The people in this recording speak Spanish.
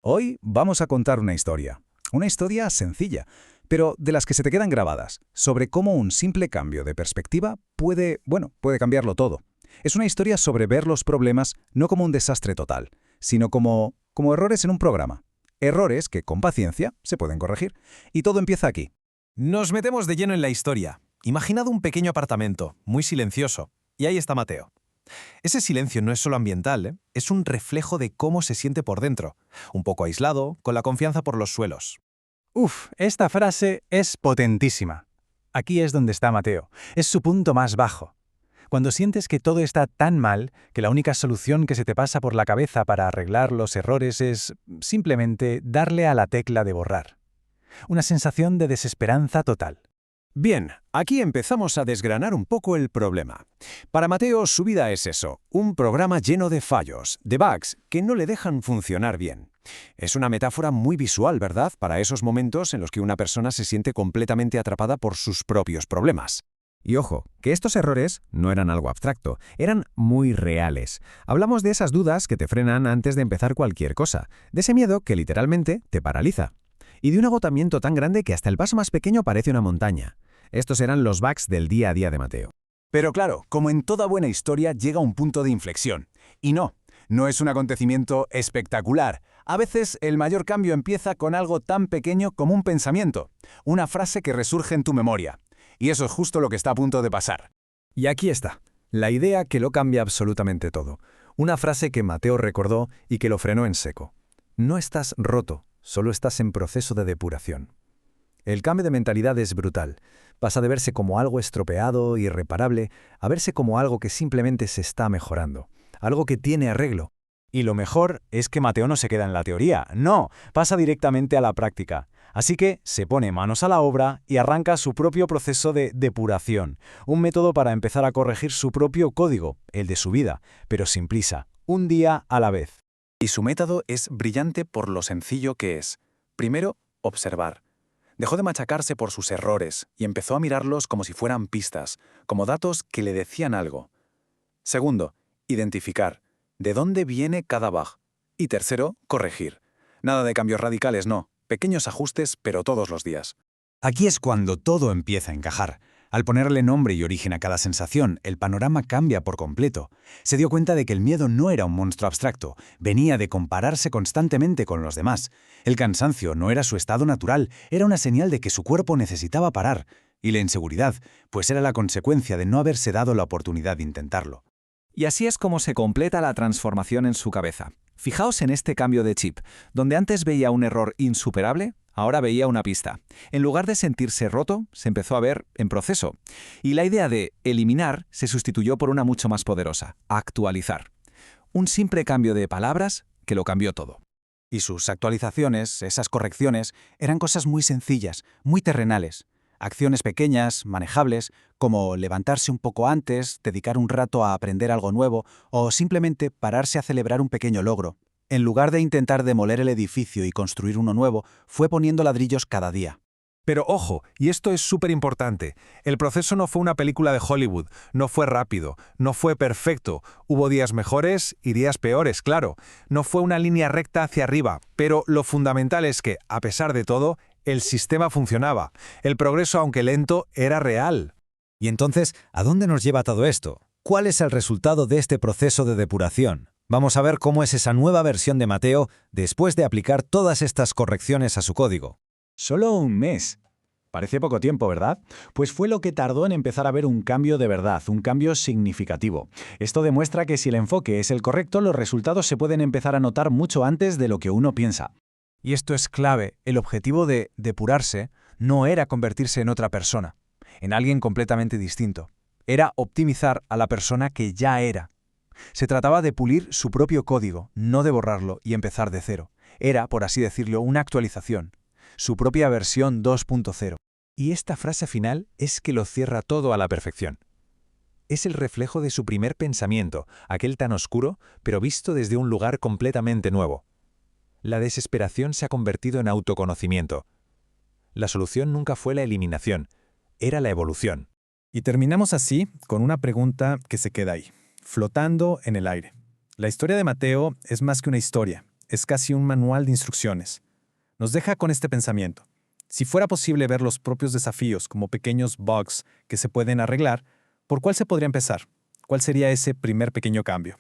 Hoy vamos a contar una historia. Una historia sencilla, pero de las que se te quedan grabadas, sobre cómo un simple cambio de perspectiva puede cambiarlo todo. Es una historia sobre ver los problemas no como un desastre total, sino como errores en un programa. Errores que, con paciencia, se pueden corregir. Y todo empieza aquí. Nos metemos de lleno en la historia. Imaginad un pequeño apartamento, muy silencioso. Y ahí está Mateo. Ese silencio no es solo ambiental, ¿eh? Es un reflejo de cómo se siente por dentro. Un poco aislado, con la confianza por los suelos. Esta frase es potentísima. Aquí es donde está Mateo. Es su punto más bajo. Cuando sientes que todo está tan mal que la única solución que se te pasa por la cabeza para arreglar los errores es simplemente darle a la tecla de borrar. Una sensación de desesperanza total. Bien, aquí empezamos a desgranar un poco el problema. Para Mateo, su vida es eso, un programa lleno de fallos, de bugs, que no le dejan funcionar bien. Es una metáfora muy visual, ¿verdad?, para esos momentos en los que una persona se siente completamente atrapada por sus propios problemas. Y ojo, que estos errores no eran algo abstracto, eran muy reales. Hablamos de esas dudas que te frenan antes de empezar cualquier cosa, de ese miedo que literalmente te paraliza. Y de un agotamiento tan grande que hasta el paso más pequeño parece una montaña. Estos eran los bugs del día a día de Mateo. Pero claro, como en toda buena historia, llega un punto de inflexión. Y no es un acontecimiento espectacular. A veces el mayor cambio empieza con algo tan pequeño como un pensamiento, una frase que resurge en tu memoria. Y eso es justo lo que está a punto de pasar. Y aquí está, la idea que lo cambia absolutamente todo. Una frase que Mateo recordó y que lo frenó en seco. No estás roto, solo estás en proceso de depuración. El cambio de mentalidad es brutal. Pasa de verse como algo estropeado, irreparable, a verse como algo que simplemente se está mejorando. Algo que tiene arreglo. Y lo mejor es que Mateo no se queda en la teoría, no, pasa directamente a la práctica. Así que se pone manos a la obra y arranca su propio proceso de depuración, un método para empezar a corregir su propio código, el de su vida, pero sin prisa, un día a la vez. Y su método es brillante por lo sencillo que es. Primero, observar. Dejó de machacarse por sus errores y empezó a mirarlos como si fueran pistas, como datos que le decían algo. Segundo, identificar. ¿De dónde viene cada bug? Y tercero, corregir. Nada de cambios radicales, no. Pequeños ajustes, pero todos los días. Aquí es cuando todo empieza a encajar. Al ponerle nombre y origen a cada sensación, el panorama cambia por completo. Se dio cuenta de que el miedo no era un monstruo abstracto, venía de compararse constantemente con los demás. El cansancio no era su estado natural, era una señal de que su cuerpo necesitaba parar. Y la inseguridad, pues era la consecuencia de no haberse dado la oportunidad de intentarlo. Y así es como se completa la transformación en su cabeza. Fijaos en este cambio de chip. Donde antes veía un error insuperable, ahora veía una pista. En lugar de sentirse roto, se empezó a ver en proceso. Y la idea de eliminar se sustituyó por una mucho más poderosa: actualizar. Un simple cambio de palabras que lo cambió todo. Y sus actualizaciones, esas correcciones, eran cosas muy sencillas, muy terrenales. Acciones pequeñas, manejables, como levantarse un poco antes, dedicar un rato a aprender algo nuevo o simplemente pararse a celebrar un pequeño logro. En lugar de intentar demoler el edificio y construir uno nuevo, fue poniendo ladrillos cada día. Pero ojo, y esto es súper importante, el proceso no fue una película de Hollywood, no fue rápido, no fue perfecto, hubo días mejores y días peores, claro, no fue una línea recta hacia arriba, pero lo fundamental es que, a pesar de todo, el sistema funcionaba, el progreso, aunque lento, era real. Y entonces, ¿a dónde nos lleva todo esto? ¿Cuál es el resultado de este proceso de depuración? Vamos a ver cómo es esa nueva versión de Mateo después de aplicar todas estas correcciones a su código. Solo un mes. Parece poco tiempo, ¿verdad? Pues fue lo que tardó en empezar a ver un cambio de verdad, un cambio significativo. Esto demuestra que si el enfoque es el correcto, los resultados se pueden empezar a notar mucho antes de lo que uno piensa. Y esto es clave. El objetivo de depurarse no era convertirse en otra persona, en alguien completamente distinto. Era optimizar a la persona que ya era. Se trataba de pulir su propio código, no de borrarlo y empezar de cero. Era, por así decirlo, una actualización, su propia versión 2.0. Y esta frase final es que lo cierra todo a la perfección. Es el reflejo de su primer pensamiento, aquel tan oscuro, pero visto desde un lugar completamente nuevo. La desesperación se ha convertido en autoconocimiento. La solución nunca fue la eliminación, era la evolución. Y terminamos así con una pregunta que se queda ahí, flotando en el aire. La historia de Mateo es más que una historia, es casi un manual de instrucciones. Nos deja con este pensamiento. Si fuera posible ver los propios desafíos como pequeños bugs que se pueden arreglar, ¿por cuál se podría empezar? ¿Cuál sería ese primer pequeño cambio?